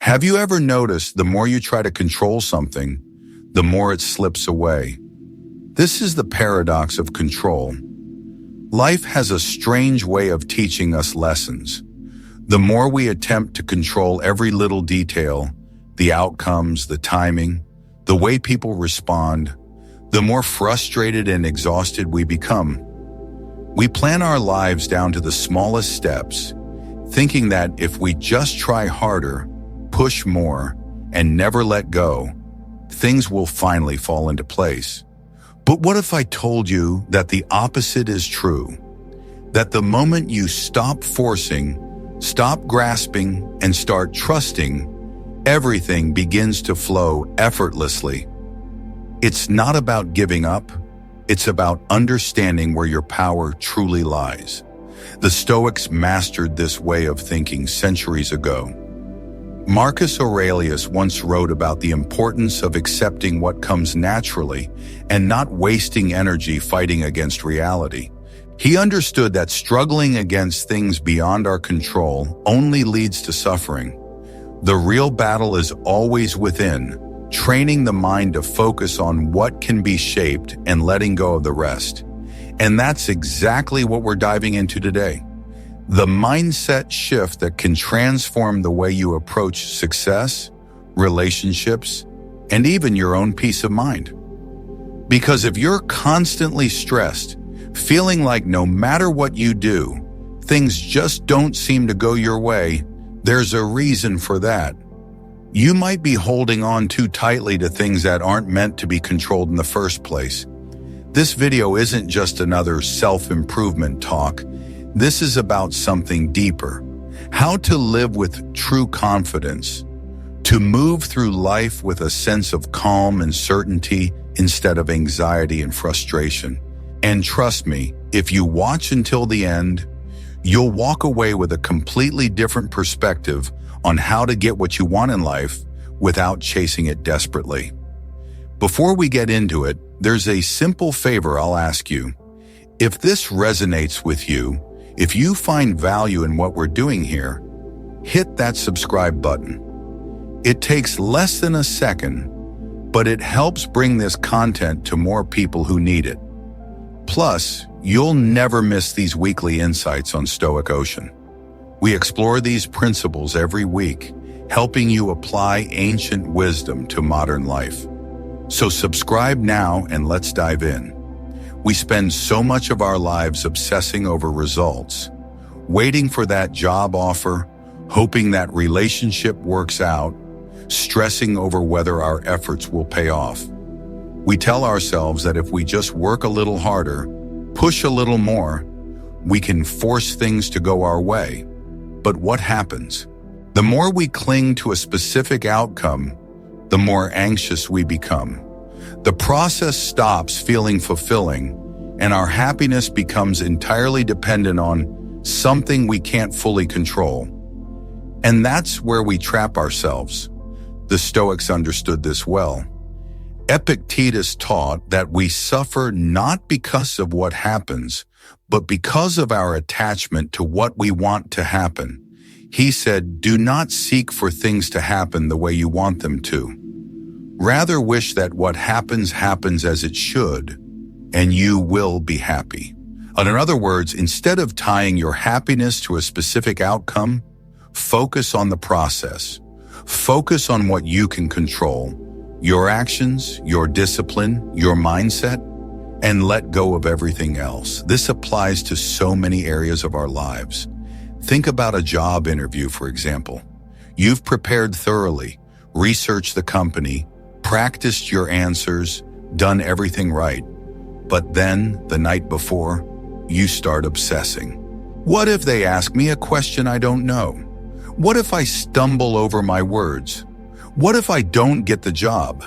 Have you ever noticed the more you try to control something, the more it slips away? This is the paradox of control. Life has a strange way of teaching us lessons. The more we attempt to control every little detail, the outcomes, the timing, the way people respond, the more frustrated and exhausted we become. We plan our lives down to the smallest steps, thinking that if we just try harder, push more, and never let go, things will finally fall into place. But what if I told you that the opposite is true? That the moment you stop forcing, stop grasping, and start trusting, everything begins to flow effortlessly. It's not about giving up, it's about understanding where your power truly lies. The Stoics mastered this way of thinking centuries ago. Marcus Aurelius once wrote about the importance of accepting what comes naturally and not wasting energy fighting against reality. He understood that struggling against things beyond our control only leads to suffering. The real battle is always within, training the mind to focus on what can be shaped and letting go of the rest. And that's exactly what we're diving into today. The mindset shift that can transform the way you approach success, relationships, and even your own peace of mind. Because if you're constantly stressed, feeling like no matter what you do, things just don't seem to go your way, there's a reason for that. You might be holding on too tightly to things that aren't meant to be controlled in the first place. This video isn't just another self-improvement talk. This is about something deeper. How to live with true confidence. To move through life with a sense of calm and certainty instead of anxiety and frustration. And trust me, if you watch until the end, you'll walk away with a completely different perspective on how to get what you want in life without chasing it desperately. Before we get into it, there's a simple favor I'll ask you. If this resonates with you, if you find value in what we're doing here, hit that subscribe button. It takes less than a second, but it helps bring this content to more people who need it. Plus, you'll never miss these weekly insights on Stoic Ocean. We explore these principles every week, helping you apply ancient wisdom to modern life. So subscribe now and let's dive in. We spend so much of our lives obsessing over results, waiting for that job offer, hoping that relationship works out, stressing over whether our efforts will pay off. We tell ourselves that if we just work a little harder, push a little more, we can force things to go our way. But what happens? The more we cling to a specific outcome, the more anxious we become. The process stops feeling fulfilling, and our happiness becomes entirely dependent on something we can't fully control. And that's where we trap ourselves. The Stoics understood this well. Epictetus taught that we suffer not because of what happens, but because of our attachment to what we want to happen. He said, "Do not seek for things to happen the way you want them to. Rather wish that what happens happens as it should, and you will be happy." In other words, instead of tying your happiness to a specific outcome, focus on the process. Focus on what you can control, your actions, your discipline, your mindset, and let go of everything else. This applies to so many areas of our lives. Think about a job interview, for example. You've prepared thoroughly, researched the company, practiced your answers, done everything right. But then, the night before, you start obsessing. What if they ask me a question I don't know? What if I stumble over my words? What if I don't get the job?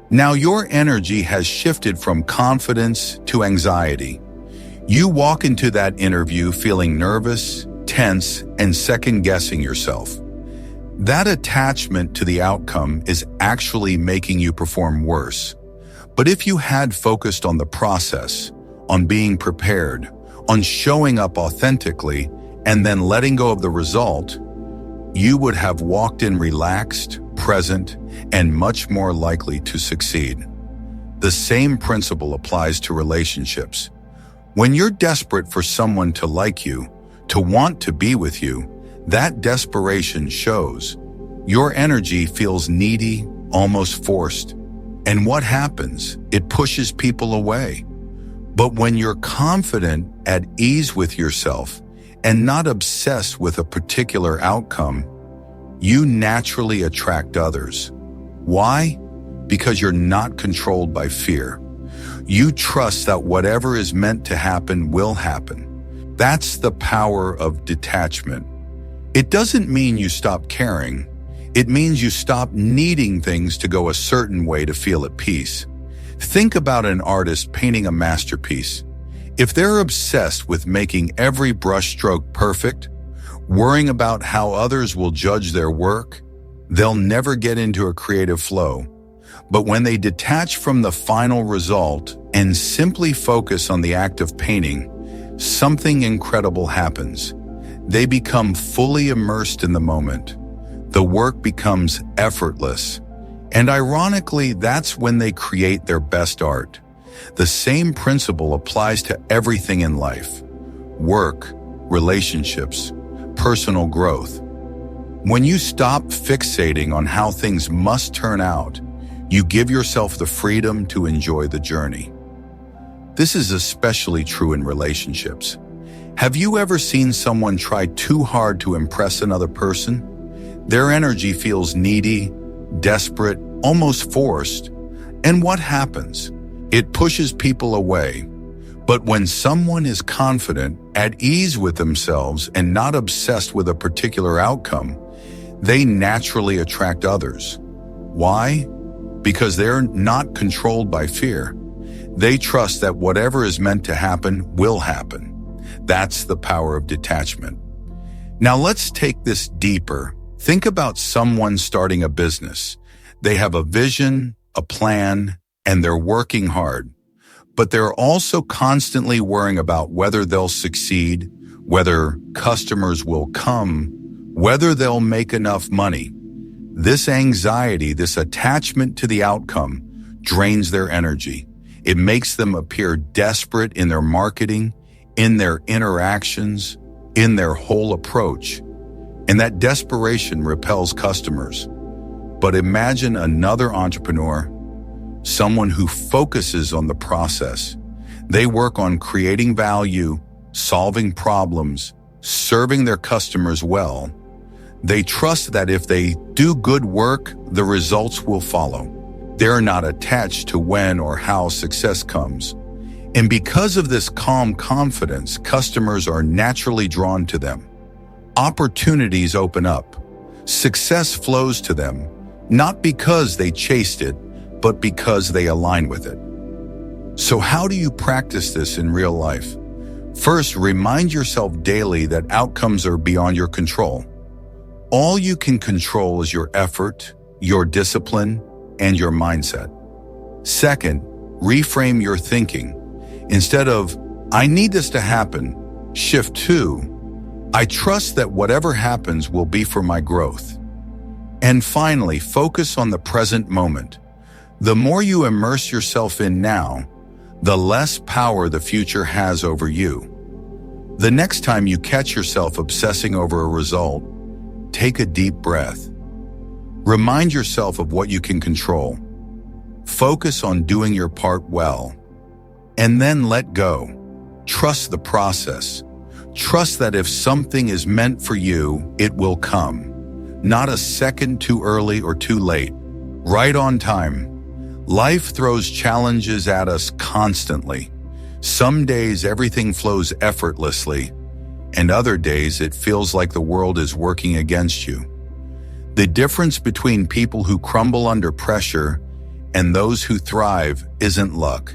Now your energy has shifted from confidence to anxiety. You walk into that interview feeling nervous, tense, and second-guessing yourself. That attachment to the outcome is actually making you perform worse. But if you had focused on the process, on being prepared, on showing up authentically, and then letting go of the result, you would have walked in relaxed, present, and much more likely to succeed. The same principle applies to relationships. When you're desperate for someone to like you, to want to be with you, that desperation shows. Your energy feels needy, almost forced. And what happens? It pushes people away. But when you're confident, at ease with yourself, and not obsessed with a particular outcome, you naturally attract others. Why? Because you're not controlled by fear. You trust that whatever is meant to happen will happen. That's the power of detachment. It doesn't mean you stop caring. It means you stop needing things to go a certain way to feel at peace. Think about an artist painting a masterpiece. If they're obsessed with making every brushstroke perfect, worrying about how others will judge their work, they'll never get into a creative flow. But when they detach from the final result and simply focus on the act of painting, something incredible happens. They become fully immersed in the moment. The work becomes effortless. And ironically, that's when they create their best art. The same principle applies to everything in life: work, relationships, personal growth. When you stop fixating on how things must turn out, you give yourself the freedom to enjoy the journey. This is especially true in relationships. Have you ever seen someone try too hard to impress another person? Their energy feels needy, desperate, almost forced. And what happens? It pushes people away. But when someone is confident, at ease with themselves, and not obsessed with a particular outcome, they naturally attract others. Why? Because they're not controlled by fear. They trust that whatever is meant to happen will happen. That's the power of detachment. Now let's take this deeper. Think about someone starting a business. They have a vision, a plan, and they're working hard. But they're also constantly worrying about whether they'll succeed, whether customers will come, whether they'll make enough money. This anxiety, this attachment to the outcome, drains their energy. It makes them appear desperate in their marketing, in their interactions, in their whole approach. And that desperation repels customers. But imagine another entrepreneur, someone who focuses on the process. They work on creating value, solving problems, serving their customers well. They trust that if they do good work, the results will follow. They're not attached to when or how success comes. And because of this calm confidence, customers are naturally drawn to them. Opportunities open up. Success flows to them, not because they chased it, but because they align with it. So how do you practice this in real life? First, remind yourself daily that outcomes are beyond your control. All you can control is your effort, your discipline, and your mindset. Second, reframe your thinking. Instead of, "I need this to happen," shift to, "I trust that whatever happens will be for my growth." And finally, focus on the present moment. The more you immerse yourself in now, the less power the future has over you. The next time you catch yourself obsessing over a result, take a deep breath. Remind yourself of what you can control. Focus on doing your part well. And then let go. Trust the process. Trust that if something is meant for you, it will come. Not a second too early or too late. Right on time. Life throws challenges at us constantly. Some days everything flows effortlessly, and other days it feels like the world is working against you. The difference between people who crumble under pressure and those who thrive isn't luck.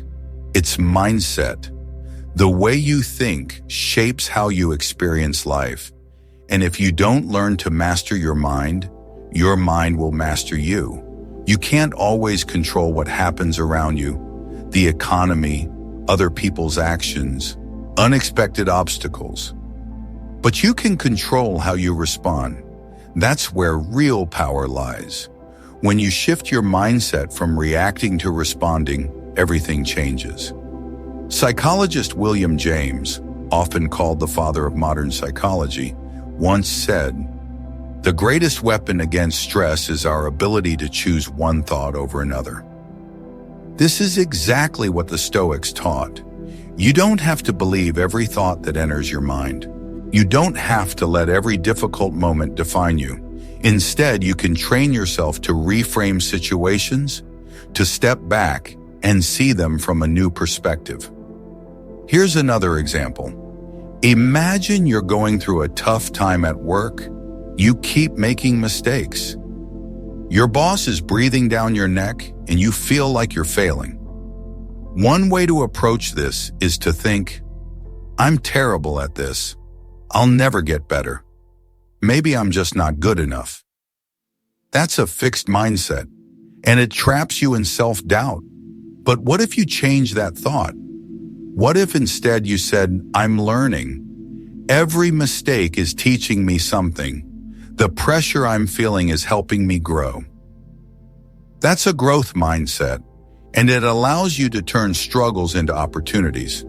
It's mindset. The way you think shapes how you experience life. And if you don't learn to master your mind will master you. You can't always control what happens around you, the economy, other people's actions, unexpected obstacles. But you can control how you respond. That's where real power lies. When you shift your mindset from reacting to responding, everything changes. Psychologist William James, often called the father of modern psychology, once said, "The greatest weapon against stress is our ability to choose one thought over another." This is exactly what the Stoics taught. You don't have to believe every thought that enters your mind. You don't have to let every difficult moment define you. Instead, you can train yourself to reframe situations, to step back and see them from a new perspective. Here's another example. Imagine you're going through a tough time at work. You keep making mistakes. Your boss is breathing down your neck and you feel like you're failing. One way to approach this is to think, "I'm terrible at this. I'll never get better. Maybe I'm just not good enough." That's a fixed mindset, and it traps you in self-doubt. But what if you change that thought? What if instead you said, "I'm learning. Every mistake is teaching me something. The pressure I'm feeling is helping me grow." That's a growth mindset, and it allows you to turn struggles into opportunities.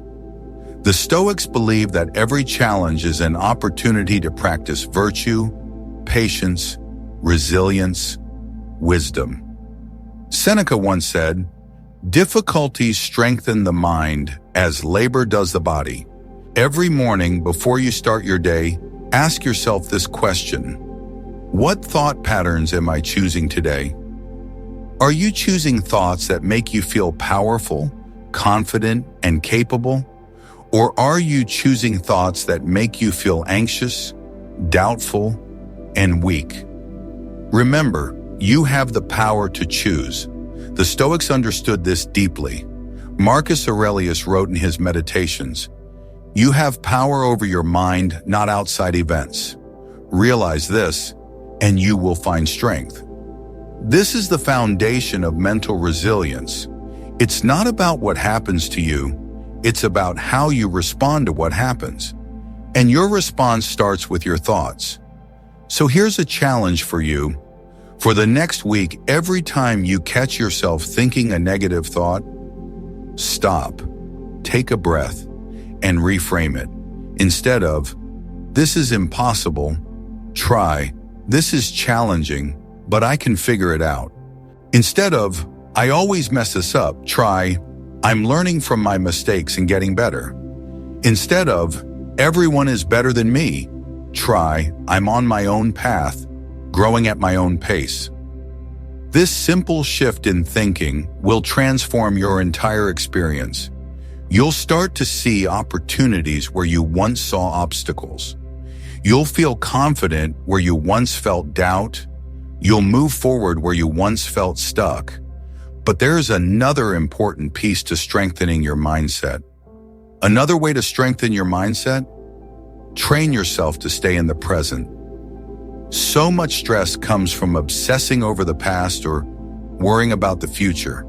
The Stoics believe that every challenge is an opportunity to practice virtue, patience, resilience, wisdom. Seneca once said, "Difficulties strengthen the mind as labor does the body." Every morning before you start your day, ask yourself this question: what thought patterns am I choosing today? Are you choosing thoughts that make you feel powerful, confident, and capable? Or are you choosing thoughts that make you feel anxious, doubtful, and weak? Remember, you have the power to choose. The Stoics understood this deeply. Marcus Aurelius wrote in his Meditations, "You have power over your mind, not outside events. Realize this, and you will find strength." This is the foundation of mental resilience. It's not about what happens to you, it's about how you respond to what happens. And your response starts with your thoughts. So here's a challenge for you. For the next week, every time you catch yourself thinking a negative thought, stop, take a breath, and reframe it. Instead of, "This is impossible," try, "This is challenging, but I can figure it out." Instead of, "I always mess this up," try, "I'm learning from my mistakes and getting better." Instead of, "Everyone is better than me," try, "I'm on my own path, growing at my own pace." This simple shift in thinking will transform your entire experience. You'll start to see opportunities where you once saw obstacles. You'll feel confident where you once felt doubt. You'll move forward where you once felt stuck. But there's another important piece to strengthening your mindset. Another way to strengthen your mindset? Train yourself to stay in the present. So much stress comes from obsessing over the past or worrying about the future.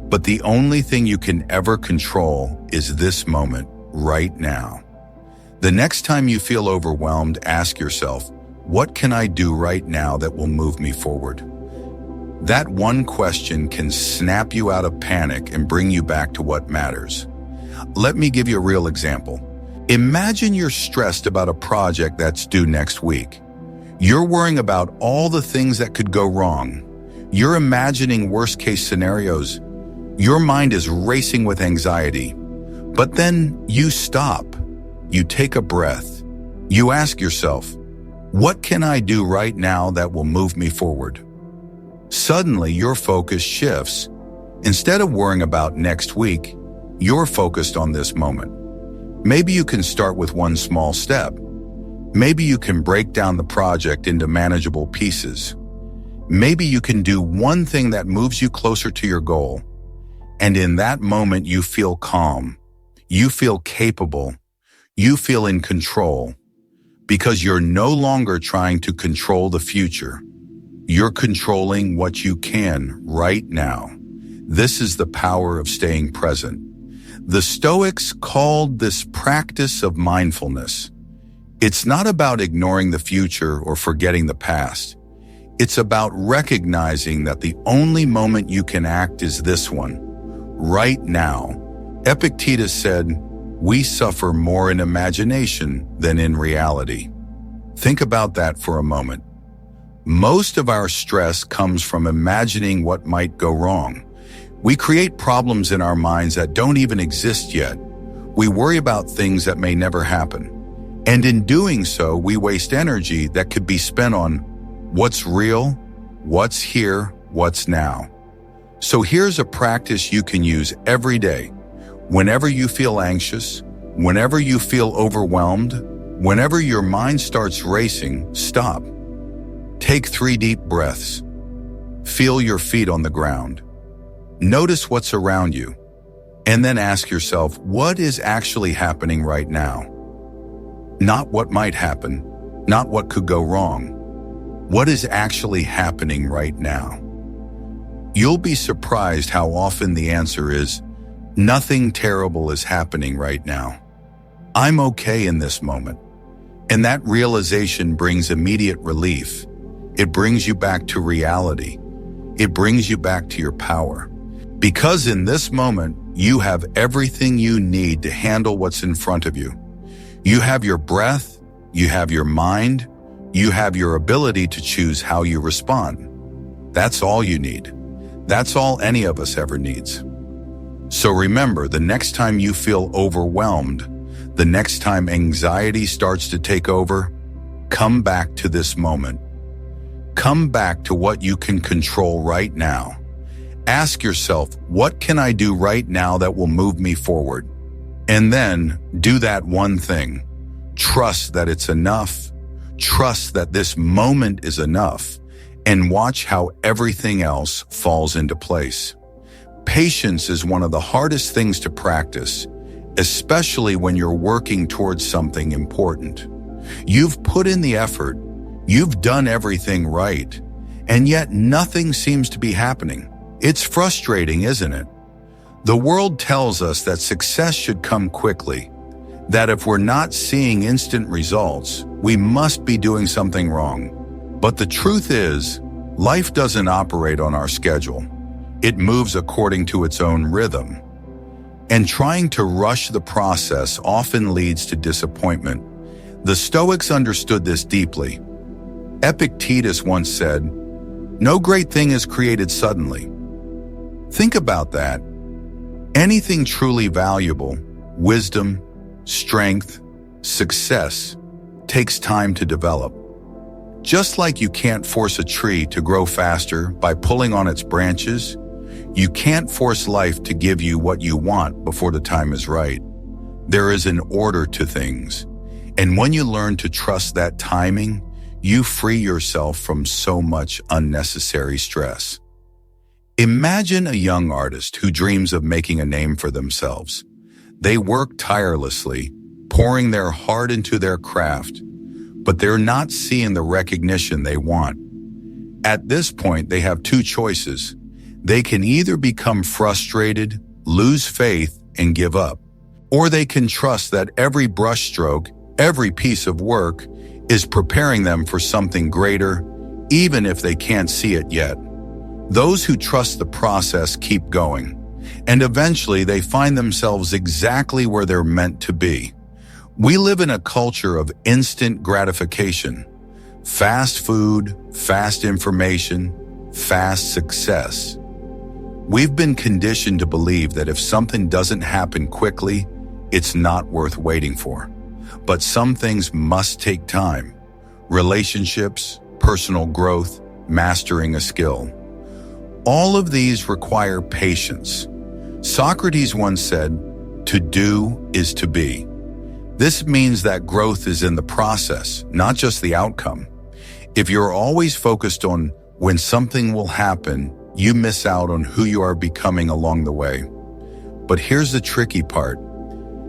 But the only thing you can ever control is this moment, right now. The next time you feel overwhelmed, ask yourself, what can I do right now that will move me forward? That one question can snap you out of panic and bring you back to what matters. Let me give you a real example. Imagine you're stressed about a project that's due next week. You're worrying about all the things that could go wrong. You're imagining worst-case scenarios. Your mind is racing with anxiety. But then you stop. You take a breath. You ask yourself, what can I do right now that will move me forward? Suddenly, your focus shifts. Instead of worrying about next week, you're focused on this moment. Maybe you can start with one small step. Maybe you can break down the project into manageable pieces. Maybe you can do one thing that moves you closer to your goal. And in that moment, you feel calm. You feel capable. You feel in control. Because you're no longer trying to control the future. You're controlling what you can right now. This is the power of staying present. The Stoics called this practice of mindfulness. It's not about ignoring the future or forgetting the past. It's about recognizing that the only moment you can act is this one, right now. Epictetus said, "We suffer more in imagination than in reality." Think about that for a moment. Most of our stress comes from imagining what might go wrong. We create problems in our minds that don't even exist yet. We worry about things that may never happen. And in doing so, we waste energy that could be spent on what's real, what's here, what's now. So here's a practice you can use every day. Whenever you feel anxious, whenever you feel overwhelmed, whenever your mind starts racing, stop. Take 3 deep breaths. Feel your feet on the ground. Notice what's around you. And then ask yourself, what is actually happening right now? Not what might happen, not what could go wrong. What is actually happening right now? You'll be surprised how often the answer is, nothing terrible is happening right now. I'm okay in this moment. And that realization brings immediate relief. It brings you back to reality. It brings you back to your power. Because in this moment, you have everything you need to handle what's in front of you. You have your breath, you have your mind, you have your ability to choose how you respond. That's all you need. That's all any of us ever needs. So remember, the next time you feel overwhelmed, the next time anxiety starts to take over, come back to this moment. Come back to what you can control right now. Ask yourself, what can I do right now that will move me forward? And then do that one thing. Trust that it's enough. Trust that this moment is enough. And watch how everything else falls into place. Patience is one of the hardest things to practice, especially when you're working towards something important. You've put in the effort, you've done everything right, and yet nothing seems to be happening. It's frustrating, isn't it? The world tells us that success should come quickly, that if we're not seeing instant results, we must be doing something wrong. But the truth is, life doesn't operate on our schedule. It moves according to its own rhythm. And trying to rush the process often leads to disappointment. The Stoics understood this deeply. Epictetus once said, "No great thing is created suddenly." Think about that. Anything truly valuable, wisdom, strength, success, takes time to develop. Just like you can't force a tree to grow faster by pulling on its branches, you can't force life to give you what you want before the time is right. There is an order to things. And when you learn to trust that timing, you free yourself from so much unnecessary stress. Imagine a young artist who dreams of making a name for themselves. They work tirelessly, pouring their heart into their craft, but they're not seeing the recognition they want. At this point, they have 2 choices. They can either become frustrated, lose faith, and give up, or they can trust that every brushstroke, every piece of work, is preparing them for something greater, even if they can't see it yet. Those who trust the process keep going, and eventually they find themselves exactly where they're meant to be. We live in a culture of instant gratification, fast food, fast information, fast success. We've been conditioned to believe that if something doesn't happen quickly, it's not worth waiting for. But some things must take time. Relationships, personal growth, mastering a skill. All of these require patience. Socrates once said, "To do is to be." This means that growth is in the process, not just the outcome. If you're always focused on when something will happen, you miss out on who you are becoming along the way. But here's the tricky part.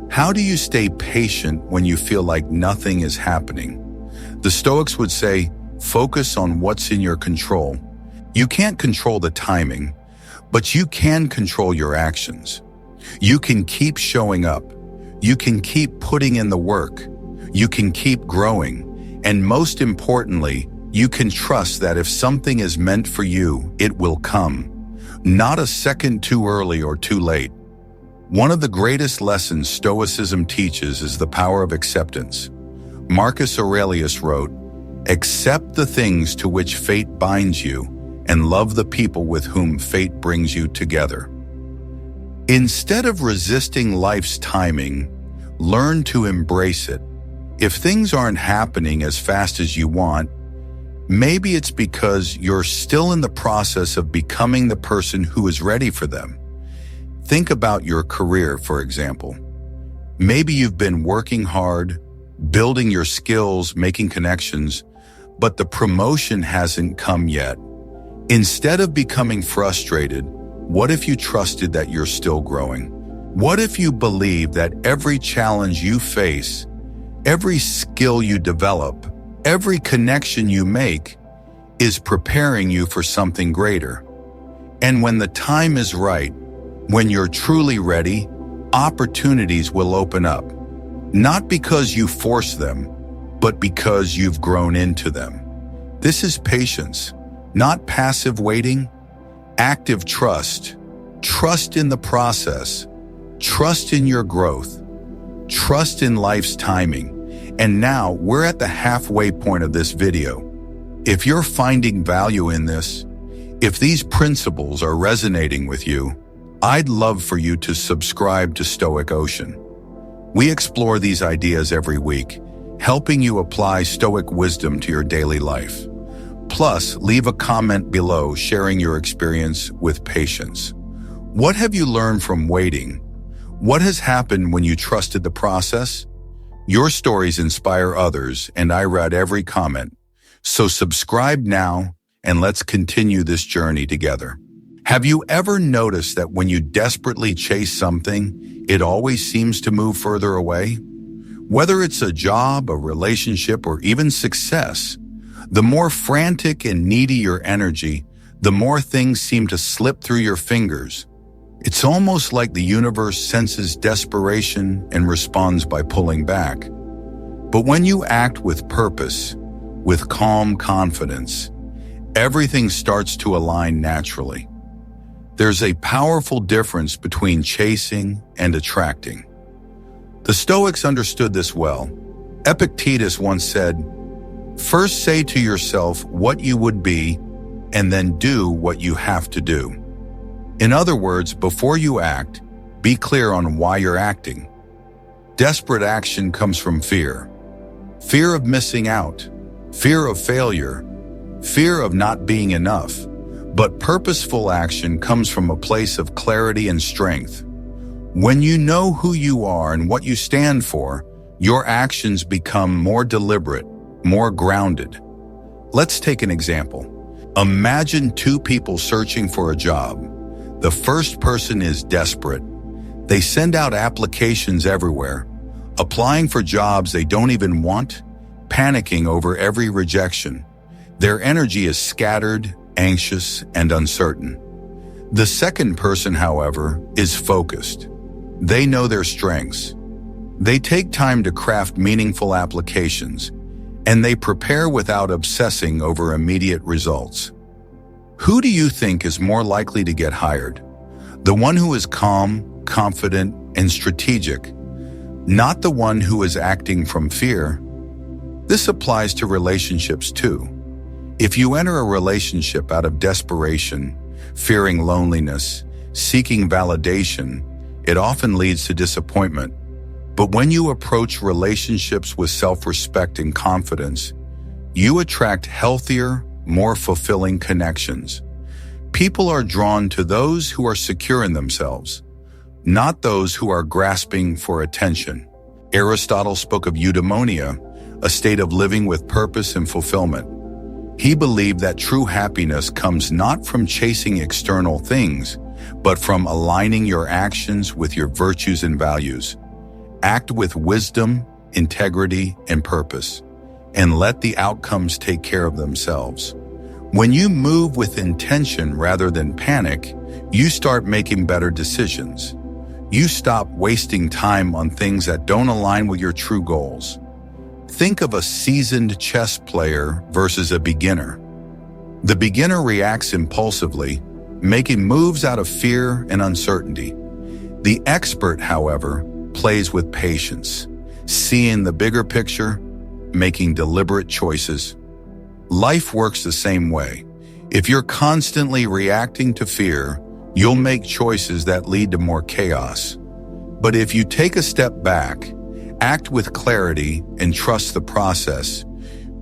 How do you stay patient when you feel like nothing is happening? The Stoics would say, focus on what's in your control. You can't control the timing, but you can control your actions. You can keep showing up. You can keep putting in the work. You can keep growing, and most importantly, you can trust that if something is meant for you, it will come. Not a second too early or too late. One of the greatest lessons Stoicism teaches is the power of acceptance. Marcus Aurelius wrote, "Accept the things to which fate binds you, and love the people with whom fate brings you together." Instead of resisting life's timing, learn to embrace it. If things aren't happening as fast as you want, maybe it's because you're still in the process of becoming the person who is ready for them. Think about your career, for example. Maybe you've been working hard, building your skills, making connections, but the promotion hasn't come yet. Instead of becoming frustrated, what if you trusted that you're still growing? What if you believe that every challenge you face, every skill you develop, every connection you make is preparing you for something greater? And when the time is right, when you're truly ready, opportunities will open up. Not because you force them, but because you've grown into them. This is patience, not passive waiting, active trust. Trust in the process. Trust in your growth. Trust in life's timing. And now we're at the halfway point of this video. If you're finding value in this, if these principles are resonating with you, I'd love for you to subscribe to Stoic Ocean. We explore these ideas every week, helping you apply Stoic wisdom to your daily life. Plus, leave a comment below sharing your experience with patience. What have you learned from waiting? What has happened when you trusted the process? Your stories inspire others, and I read every comment. So subscribe now, and let's continue this journey together. Have you ever noticed that when you desperately chase something, it always seems to move further away? Whether it's a job, a relationship, or even success, the more frantic and needy your energy, the more things seem to slip through your fingers. It's almost like the universe senses desperation and responds by pulling back. But when you act with purpose, with calm confidence, everything starts to align naturally. There's a powerful difference between chasing and attracting. The Stoics understood this well. Epictetus once said, "First say to yourself what you would be, and then do what you have to do." In other words, before you act, be clear on why you're acting. Desperate action comes from fear. Fear of missing out, fear of failure, fear of not being enough. But purposeful action comes from a place of clarity and strength. When you know who you are and what you stand for, your actions become more deliberate, more grounded. Let's take an example. Imagine two people searching for a job. The first person is desperate. They send out applications everywhere, applying for jobs they don't even want, panicking over every rejection. Their energy is scattered, anxious, and uncertain. The second person, however, is focused. They know their strengths. They take time to craft meaningful applications, and they prepare without obsessing over immediate results. Who do you think is more likely to get hired? The one who is calm, confident, and strategic, not the one who is acting from fear. This applies to relationships too. If you enter a relationship out of desperation, fearing loneliness, seeking validation, it often leads to disappointment. But when you approach relationships with self-respect and confidence, you attract healthier, more fulfilling connections. People are drawn to those who are secure in themselves, not those who are grasping for attention. Aristotle spoke of eudaimonia, a state of living with purpose and fulfillment. He believed that true happiness comes not from chasing external things, but from aligning your actions with your virtues and values. Act with wisdom, integrity, and purpose, and let the outcomes take care of themselves. When you move with intention rather than panic, you start making better decisions. You stop wasting time on things that don't align with your true goals. Think of a seasoned chess player versus a beginner. The beginner reacts impulsively, making moves out of fear and uncertainty. The expert, however, plays with patience, seeing the bigger picture, making deliberate choices. Life works the same way. If you're constantly reacting to fear, you'll make choices that lead to more chaos. But if you take a step back, act with clarity, and trust the process,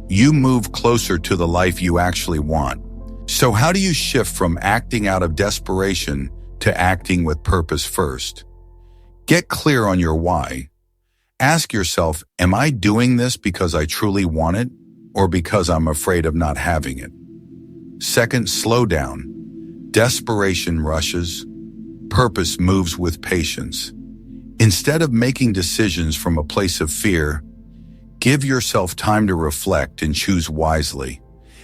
you move closer to the life you actually want. So how do you shift from acting out of desperation to acting with purpose first? Get clear on your why. Ask yourself, am I doing this because I truly want it or because I'm afraid of not having it? Second, slow down. Desperation rushes. Purpose moves with patience. Instead of making decisions from a place of fear, give yourself time to reflect and choose wisely.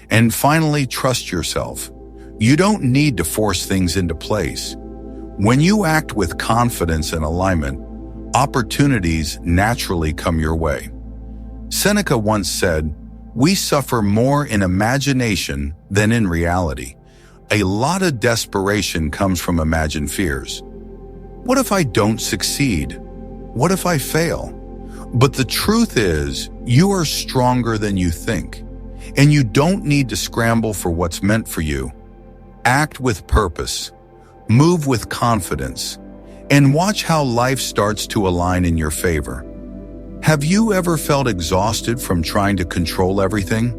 And finally, trust yourself. You don't need to force things into place. When you act with confidence and alignment, opportunities naturally come your way. Seneca once said, "We suffer more in imagination than in reality." A lot of desperation comes from imagined fears. What if I don't succeed? What if I fail? But the truth is, you are stronger than you think, and you don't need to scramble for what's meant for you. Act with purpose, move with confidence, and watch how life starts to align in your favor. Have you ever felt exhausted from trying to control everything?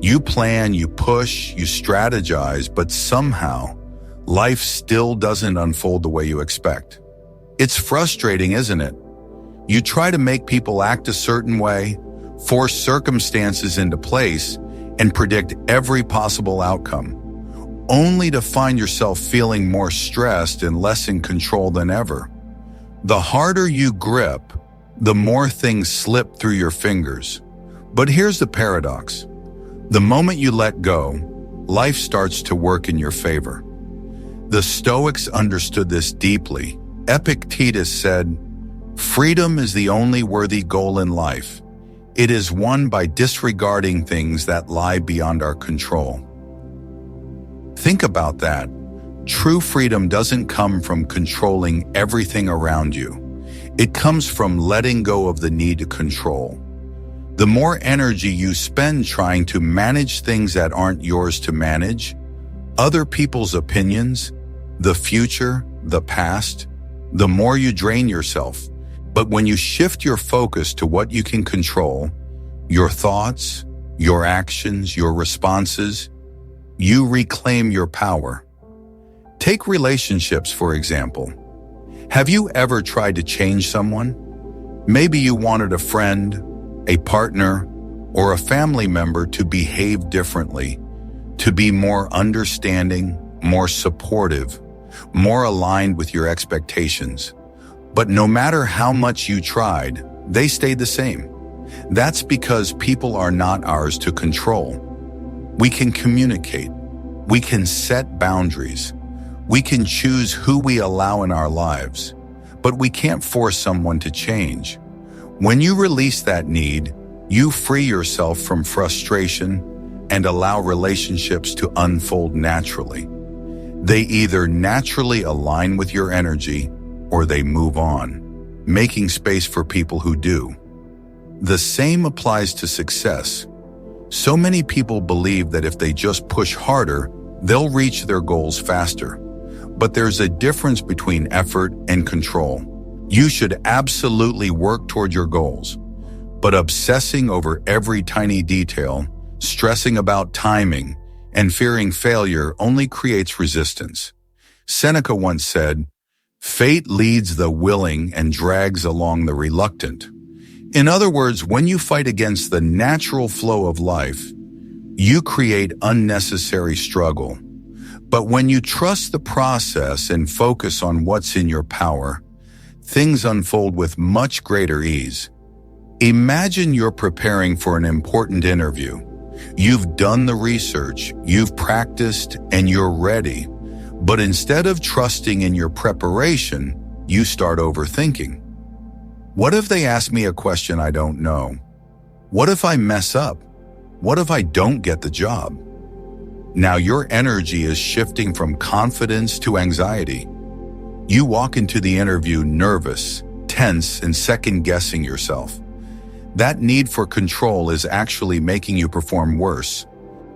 You plan, you push, you strategize, but somehow, life still doesn't unfold the way you expect. It's frustrating, isn't it? You try to make people act a certain way, force circumstances into place, and predict every possible outcome, only to find yourself feeling more stressed and less in control than ever. The harder you grip, the more things slip through your fingers. But here's the paradox. The moment you let go, life starts to work in your favor. The Stoics understood this deeply. Epictetus said, "Freedom is the only worthy goal in life. It is won by disregarding things that lie beyond our control." Think about that. True freedom doesn't come from controlling everything around you. It comes from letting go of the need to control. The more energy you spend trying to manage things that aren't yours to manage, other people's opinions, the future, the past, the more you drain yourself. But when you shift your focus to what you can control, your thoughts, your actions, your responses, you reclaim your power. Take relationships, for example. Have you ever tried to change someone? Maybe you wanted a friend, a partner, or a family member to behave differently, to be more understanding, more supportive, more aligned with your expectations. But no matter how much you tried, they stayed the same. That's because people are not ours to control. We can communicate. We can set boundaries. We can choose who we allow in our lives. But we can't force someone to change. When you release that need, you free yourself from frustration and allow relationships to unfold naturally. They either naturally align with your energy or they move on, making space for people who do. The same applies to success. So many people believe that if they just push harder, they'll reach their goals faster. But there's a difference between effort and control. You should absolutely work toward your goals, but obsessing over every tiny detail, stressing about timing, and fearing failure only creates resistance. Seneca once said, "Fate leads the willing and drags along the reluctant." In other words, when you fight against the natural flow of life, you create unnecessary struggle. But when you trust the process and focus on what's in your power, things unfold with much greater ease. Imagine you're preparing for an important interview. You've done the research, you've practiced, and you're ready. But instead of trusting in your preparation, you start overthinking. What if they ask me a question I don't know? What if I mess up? What if I don't get the job? Now your energy is shifting from confidence to anxiety. You walk into the interview nervous, tense, and second-guessing yourself. That need for control is actually making you perform worse.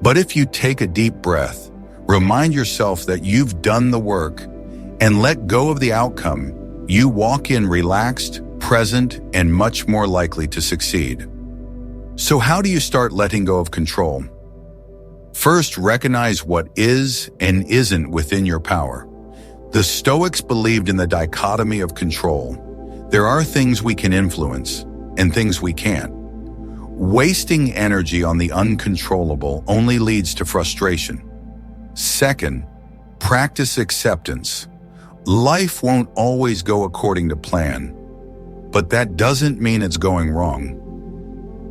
But if you take a deep breath, remind yourself that you've done the work, and let go of the outcome, you walk in relaxed, present, and much more likely to succeed. So how do you start letting go of control? First, recognize what is and isn't within your power. The Stoics believed in the dichotomy of control. There are things we can influence and things we can't. Wasting energy on the uncontrollable only leads to frustration. Second, practice acceptance. Life won't always go according to plan, but that doesn't mean it's going wrong.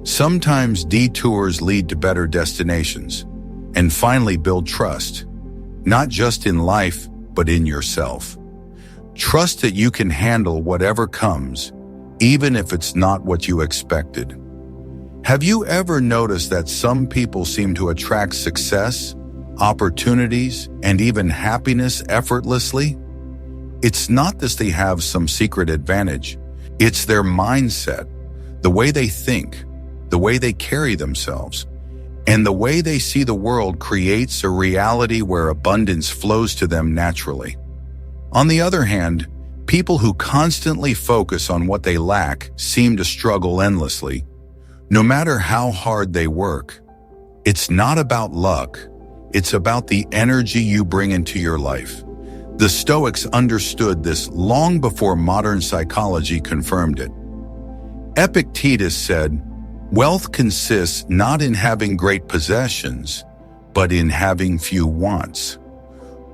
Sometimes detours lead to better destinations. And finally, build trust, not just in life, but in yourself. Trust that you can handle whatever comes, even if it's not what you expected. Have you ever noticed that some people seem to attract success, opportunities, and even happiness effortlessly? It's not that they have some secret advantage. It's their mindset, the way they think, the way they carry themselves, and the way they see the world creates a reality where abundance flows to them naturally. On the other hand, people who constantly focus on what they lack seem to struggle endlessly, no matter how hard they work. It's not about luck. It's about the energy you bring into your life. The Stoics understood this long before modern psychology confirmed it. Epictetus said, "Wealth consists not in having great possessions, but in having few wants."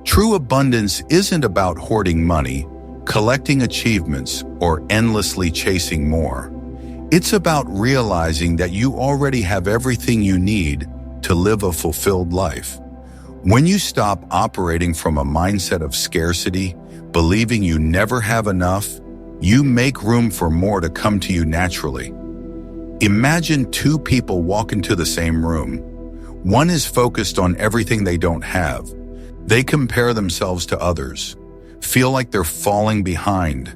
True abundance isn't about hoarding money, collecting achievements, or endlessly chasing more. It's about realizing that you already have everything you need to live a fulfilled life. When you stop operating from a mindset of scarcity, believing you never have enough, you make room for more to come to you naturally. Imagine two people walk into the same room. One is focused on everything they don't have. They compare themselves to others, feel like they're falling behind,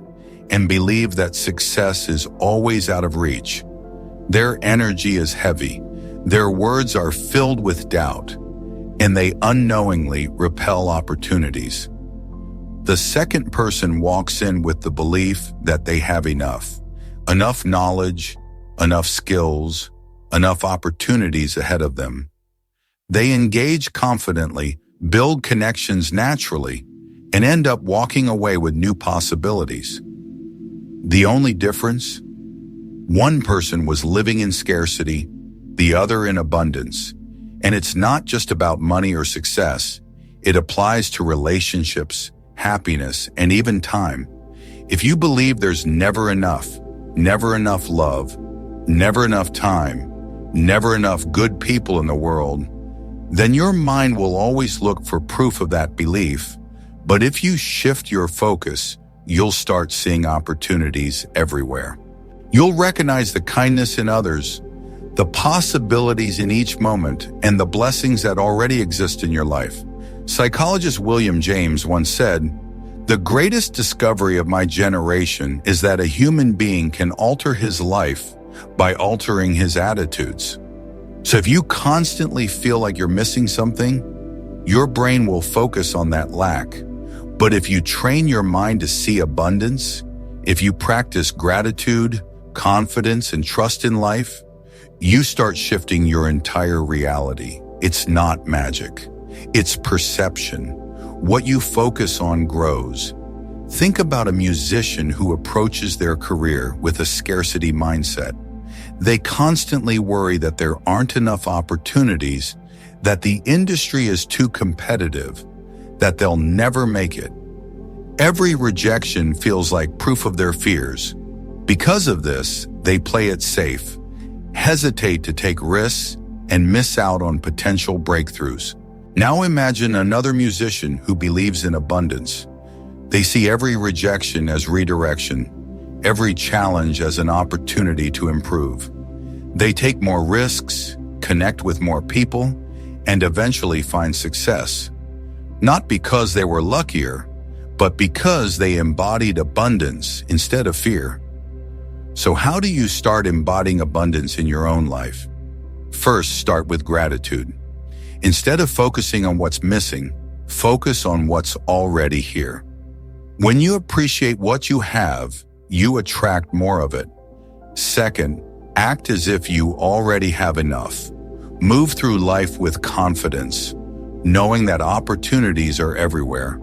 and believe that success is always out of reach. Their energy is heavy, their words are filled with doubt, and they unknowingly repel opportunities. The second person walks in with the belief that they have enough knowledge, enough skills, enough opportunities ahead of them. They engage confidently, build connections naturally, and end up walking away with new possibilities. The only difference? One person was living in scarcity, the other in abundance. And it's not just about money or success. It applies to relationships, happiness, and even time. If you believe there's never enough love, never enough time, never enough good people in the world, then your mind will always look for proof of that belief. But if you shift your focus, you'll start seeing opportunities everywhere. You'll recognize the kindness in others, the possibilities in each moment, and the blessings that already exist in your life. Psychologist William James once said, "The greatest discovery of my generation is that a human being can alter his life by altering his attitudes." So if you constantly feel like you're missing something, your brain will focus on that lack. But if you train your mind to see abundance, if you practice gratitude, confidence, and trust in life, you start shifting your entire reality. It's not magic. It's perception. What you focus on grows. Think about a musician who approaches their career with a scarcity mindset. They constantly worry that there aren't enough opportunities, that the industry is too competitive, that they'll never make it. Every rejection feels like proof of their fears. Because of this, they play it safe, hesitate to take risks, and miss out on potential breakthroughs. Now imagine another musician who believes in abundance. They see every rejection as redirection, every challenge as an opportunity to improve. They take more risks, connect with more people, and eventually find success. Not because they were luckier, but because they embodied abundance instead of fear. So how do you start embodying abundance in your own life? First, start with gratitude. Instead of focusing on what's missing, focus on what's already here. When you appreciate what you have, you attract more of it. Second, act as if you already have enough. Move through life with confidence, knowing that opportunities are everywhere.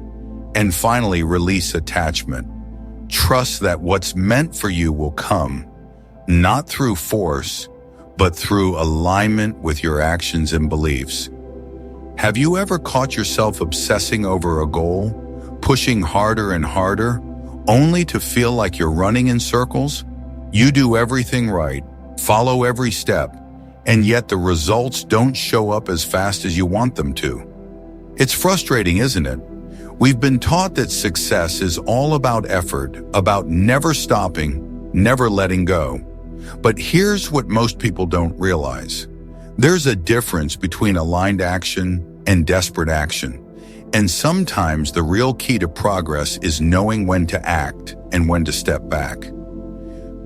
And finally, release attachment. Trust that what's meant for you will come, not through force, but through alignment with your actions and beliefs. Have you ever caught yourself obsessing over a goal, pushing harder and harder, only to feel like you're running in circles? You do everything right, follow every step, and yet the results don't show up as fast as you want them to. It's frustrating, isn't it? We've been taught that success is all about effort, about never stopping, never letting go. But here's what most people don't realize. There's a difference between aligned action and desperate action. And sometimes the real key to progress is knowing when to act and when to step back.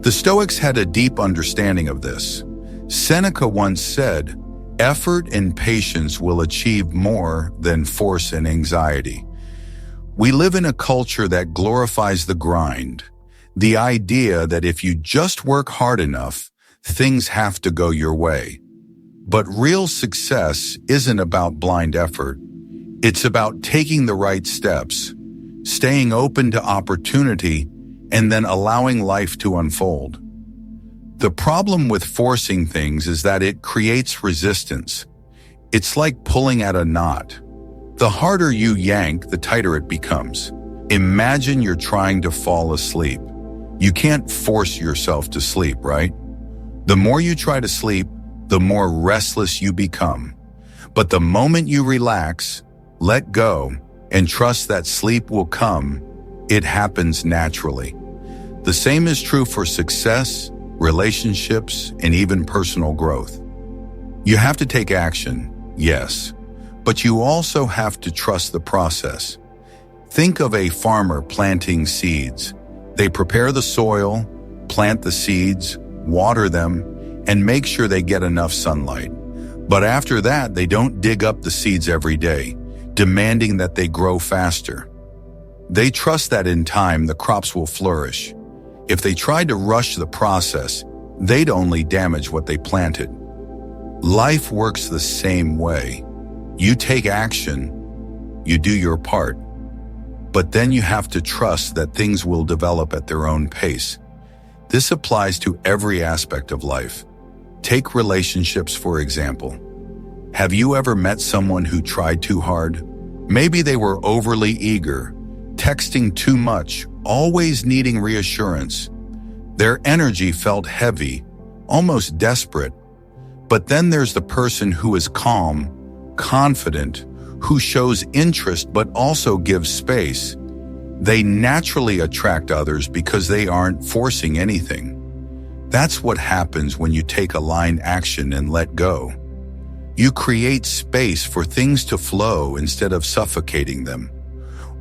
The Stoics had a deep understanding of this. Seneca once said, "Effort and patience will achieve more than force and anxiety." We live in a culture that glorifies the grind, the idea that if you just work hard enough, things have to go your way. But real success isn't about blind effort. It's about taking the right steps, staying open to opportunity, and then allowing life to unfold. The problem with forcing things is that it creates resistance. It's like pulling at a knot. The harder you yank, the tighter it becomes. Imagine you're trying to fall asleep. You can't force yourself to sleep, right? The more you try to sleep, the more restless you become. But the moment you relax, let go, and trust that sleep will come, it happens naturally. The same is true for success, relationships, and even personal growth. You have to take action, yes, but you also have to trust the process. Think of a farmer planting seeds. They prepare the soil, plant the seeds, water them, and make sure they get enough sunlight. But after that, they don't dig up the seeds every day, demanding that they grow faster. They trust that in time the crops will flourish. If they tried to rush the process, they'd only damage what they planted. Life works the same way. You take action, you do your part, but then you have to trust that things will develop at their own pace. This applies to every aspect of life. Take relationships, for example. Have you ever met someone who tried too hard? Maybe they were overly eager, texting too much, always needing reassurance. Their energy felt heavy, almost desperate. But then there's the person who is calm, confident, who shows interest but also gives space. They naturally attract others because they aren't forcing anything. That's what happens when you take aligned action and let go. You create space for things to flow instead of suffocating them.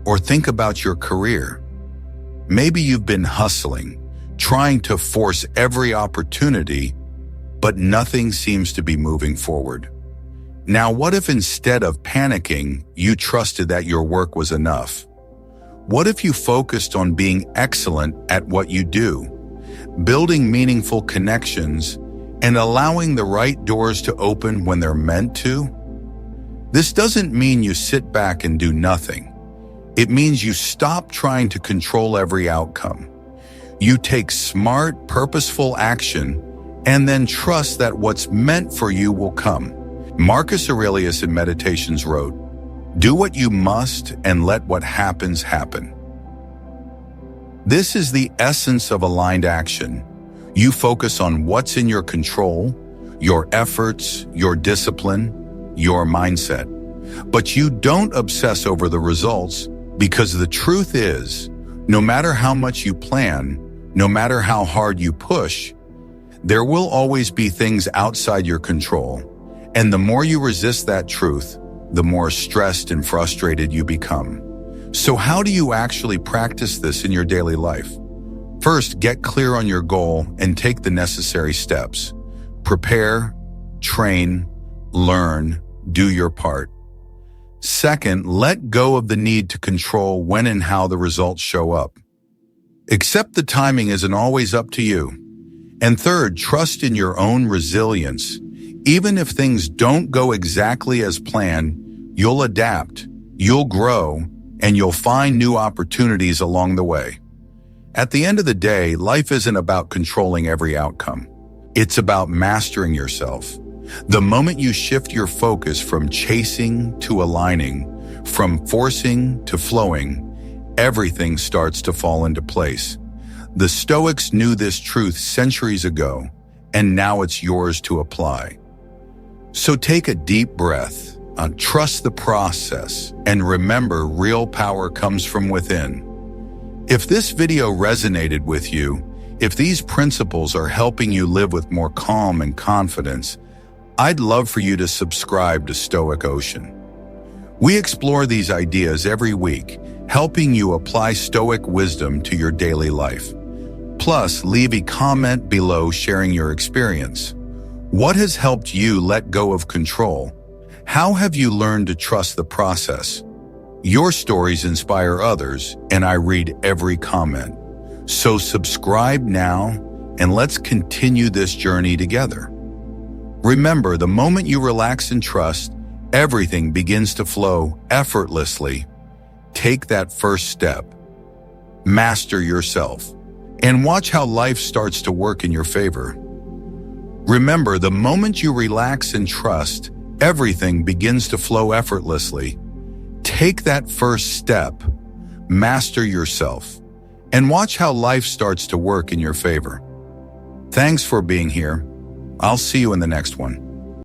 Or think about your career. Maybe you've been hustling, trying to force every opportunity, but nothing seems to be moving forward. Now, what if instead of panicking, you trusted that your work was enough? What if you focused on being excellent at what you do, building meaningful connections, and allowing the right doors to open when they're meant to? This doesn't mean you sit back and do nothing. It means you stop trying to control every outcome. You take smart, purposeful action and then trust that what's meant for you will come. Marcus Aurelius in Meditations wrote, "Do what you must and let what happens happen." This is the essence of aligned action. You focus on what's in your control, your efforts, your discipline, your mindset. But you don't obsess over the results, because the truth is, no matter how much you plan, no matter how hard you push, There will always be things outside your control, and the more you resist that truth, the more stressed and frustrated you become. So how do you actually practice this in your daily life? First, get clear on your goal and take the necessary steps. Prepare, train, learn, do your part. Second, let go of the need to control when and how the results show up. Accept the timing isn't always up to you. And third, trust in your own resilience. Even if things don't go exactly as planned, you'll adapt, you'll grow, and you'll find new opportunities along the way. At the end of the day, life isn't about controlling every outcome. It's about mastering yourself. The moment you shift your focus from chasing to aligning, from forcing to flowing, everything starts to fall into place. The Stoics knew this truth centuries ago, and now it's yours to apply. So take a deep breath, trust the process, and remember, real power comes from within. If this video resonated with you, if these principles are helping you live with more calm and confidence, I'd love for you to subscribe to Stoic Ocean. We explore these ideas every week, helping you apply Stoic wisdom to your daily life. Plus, leave a comment below sharing your experience. What has helped you let go of control? How have you learned to trust the process? Your stories inspire others, and I read every comment. So subscribe now, and let's continue this journey together. Remember, the moment you relax and trust, everything begins to flow effortlessly. Take that first step. Master yourself, and watch how life starts to work in your favor. Remember, the moment you relax and trust, everything begins to flow effortlessly. Take that first step, master yourself, and watch how life starts to work in your favor. Thanks for being here. I'll see you in the next one.